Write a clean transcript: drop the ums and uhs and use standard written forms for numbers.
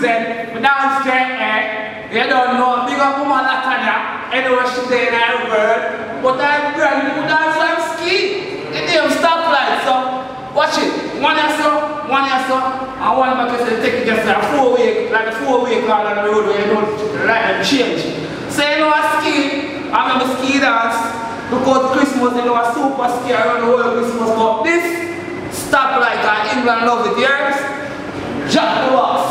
represent, we dance straight air. You don't know, big up woman Latanya, anywhere she there in the world. But I'm brand new dance from Skee. The name stoplight, so watch it. One year so, and one back you say take it just like a four-way car on the road where you don't like change. So you know a Skee, I remember Skee dance because Christmas, you know a super Skee around the whole Christmas, but this stoplight and England love it, yes? Jack the box.